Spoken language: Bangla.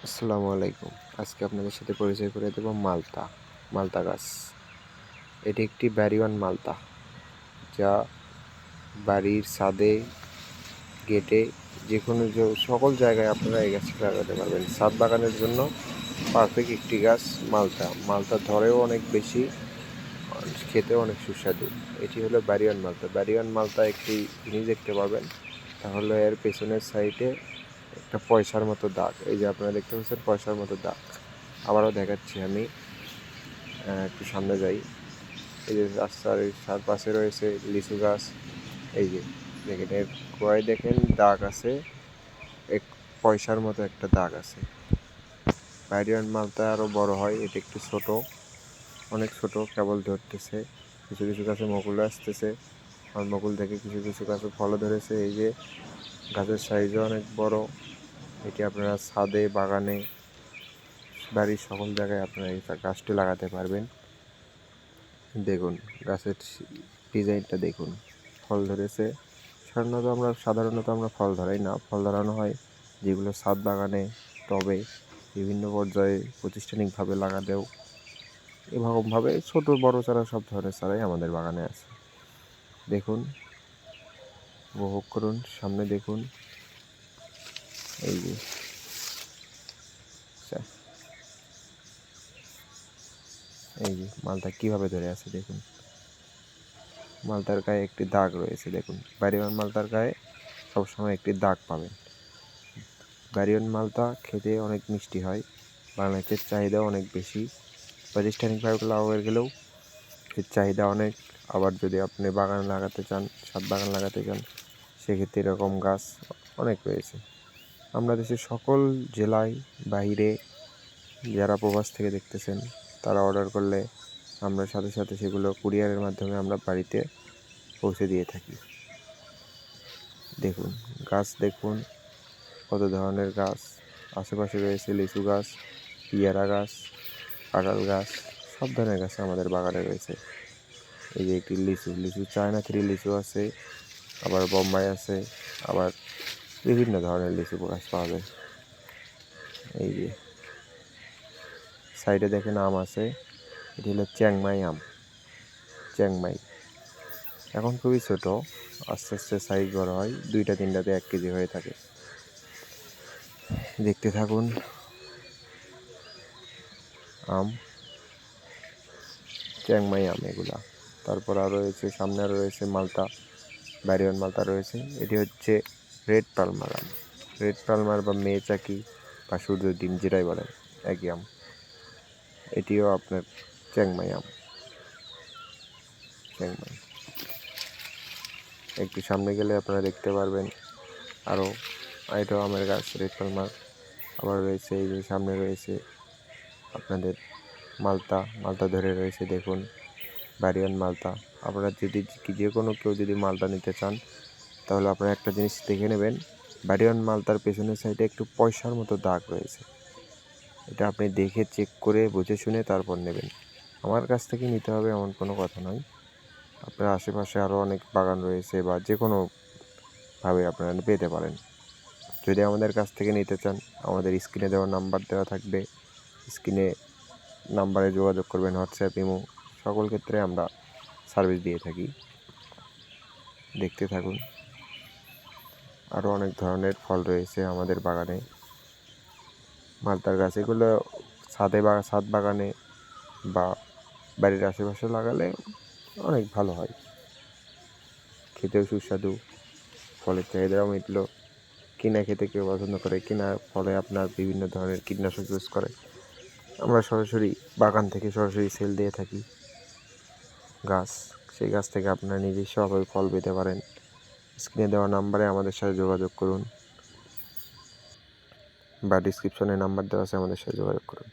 আসসালামু আলাইকুম। আজকে আপনাদের সাথে পরিচয় করে দেব মালতা গাছ। এটি একটি ব্যারিওয়ান মালতা, যা বাড়ির ছাদে, গেটে, যেকোনো সকল জায়গায় আপনারা এই গাছটি লাগাতে পারবেন। ছাদ বাগানের জন্য পারফেক্ট একটি গাছ মালতা ধরেও অনেক বেশি, খেতেও অনেক সুস্বাদু। এটি হলো ব্যারিওয়ান মালতা। ব্যারিওয়ান মালতা একটি জিনিস দেখতে পাবেন, তাহলে এর পেছনের সাইডে একটা পয়সার মতো দাগ। এই যে আপনারা দেখতে পাচ্ছেন পয়সার মতো দাগ। আবারও দেখাচ্ছি আমি, একটু সামনে যাই। এই যে রাস্তার চারপাশে রয়েছে লিচু গাছ। এই যে দেখেন, এর গোড়ায় দেখেন দাগ আছে, এক পয়সার মতো একটা দাগ আছে। ব্যারিওয়ান মালটা আরও বড় হয়, এটি একটু ছোট, অনেক ছোট, কেবল ধরতেছে। কিছু কিছু গাছে মুকুল আসতেছে, আর মুকুল থেকে কিছু কিছু গাছে ফলও ধরেছে। এই যে গাছের সাইজও অনেক বড়। এটি আপনারা ছাদে, বাগানে, বাড়ির সকল জায়গায় আপনারা এই গাছটি লাগাতে পারবেন। দেখুন গাছের ডিজাইনটা দেখুন, ফল ধরেছে। সাধারণত আমরা ফল ধরাই না, ফল ধরানো হয় যেগুলো ছাদ বাগানে, টবে, বিভিন্ন পর্যায়ে প্রাতিষ্ঠানিকভাবে লাগালেও এরকমভাবে ছোট বড় চারা, সব ধরনের চারাই আমাদের বাগানে আছে। দেখুন, উপভোগ করুন, সামনে দেখুন। এই যে মালটা কিভাবে ধরে আছে দেখুন। মালতার গায়ে একটি দাগ রয়েছে দেখুন। ব্যারিওয়ান মালতার গায়ে সবসময় একটি দাগ পাবেন। ব্যারিওয়ান মালতা খেতে অনেক মিষ্টি হয়, বাংলাদেশের চাহিদাও অনেক বেশি। প্রাতিষ্ঠানিকভাবে লাগাতে গেলেও এর চাহিদা অনেক। আবার যদি আপনি বাগান লাগাতে চান, ছাদ বাগান লাগাতে চান, সেক্ষেত্রে এরকম গাছ অনেক রয়েছে। আমরা দেশের সকল জেলায়, বাইরে যারা প্রবাস থেকে দেখতেছেন, তারা অর্ডার করলে আমরা সাথে সাথে সেগুলো কুরিয়ারের মাধ্যমে আমরা বাড়িতে পৌঁছে দিয়ে থাকি। দেখুন গাছ, দেখুন কত ধরনের গাছ। আশেপাশে রয়েছে লিচু গাছ, পেয়ারা গাছ, কাঁঠাল গাছ, সব ধরনের গাছ আমাদের বাগানে রয়েছে। এই যে একটি লিচু চায়না 3 লিচু আছে, আবার বোম্বাই আছে, আবার বিভিন্ন ধরনের লিচু গাছ পাওয়া যায়। এই যে সাইডে দেখেন আম আছে, এটি হলো চ্যাংমাই আম। এখন খুবই ছোট, আস্তে আস্তে সাইজ বড় হয়, 2-3টাতে 1 কেজি হয়ে থাকে। দেখতে থাকুন। আম, চ্যাংমাই আম এগুলা। তারপর আরও রয়েছে, সামনে আরও রয়েছে মালতা, ব্যারিওয়ান মালতা রয়েছে। এটি হচ্ছে রেড পালমার আম। রেড পালমার বা মেচাকি বা সূর্য ডিম, যেটাই বলেন, একই আম। এটিও আপনার চ্যাংমাই আম। একটু সামনে গেলে আপনারা দেখতে পারবেন আরও এটাও আমের গাছ, রেড পালমার। আবার রয়েছে এই যে সামনে রয়েছে আপনাদের মালতা ধরে রয়েছে দেখুন, ব্যারিওয়ান মালতা। আপনারা যদি যে কোনো কেউ যদি মালতা নিতে চান, তাহলে আপনারা একটা জিনিস দেখে নেবেন, ব্যারিওয়ান মালতার পেছনের সাইডে একটু পয়সার মতো দাগ রয়েছে। এটা আপনি দেখে চেক করে বুঝে শুনে তারপর নেবেন। আমার কাছ থেকে নিতে হবে এমন কোনো কথা নয়। আপনার আশেপাশে আরও অনেক বাগান রয়েছে, বা যে কোনোভাবে আপনারা পেতে পারেন। যদি আমাদের কাছ থেকে নিতে চান, আমাদের স্ক্রিনে দেওয়া নাম্বার দেওয়া থাকবে, স্ক্রিনে নাম্বারে যোগাযোগ করবেন। হোয়াটসঅ্যাপ, ইমো, সকল ক্ষেত্রে আমরা সার্ভিস দিয়ে থাকি। দেখতে থাকুন, আরও অনেক ধরনের ফল রয়েছে আমাদের বাগানে। মালতার গাছ এগুলো ছাদ বাগানে বা বাড়ির আশেপাশে লাগালে অনেক ভালো হয়, খেতেও সুস্বাদু, ফলের চাহিদাও মিটলো। কিনা খেতে কেউ পছন্দ করে, কিনা ফলে আপনার বিভিন্ন ধরনের কীটনাশক ইউজ করে। আমরা সরাসরি বাগান থেকে সরাসরি সেল দিয়ে থাকি গাছ। সেই গাছ থেকে আপনারা নিজস্বভাবে ফল পেতে পারেন। স্ক্রিনে দেওয়া নাম্বারে আমাদের সাথে যোগাযোগ করুন, বা ডিসক্রিপশনে নাম্বার দেওয়া আছে, আমাদের সাথে যোগাযোগ করুন।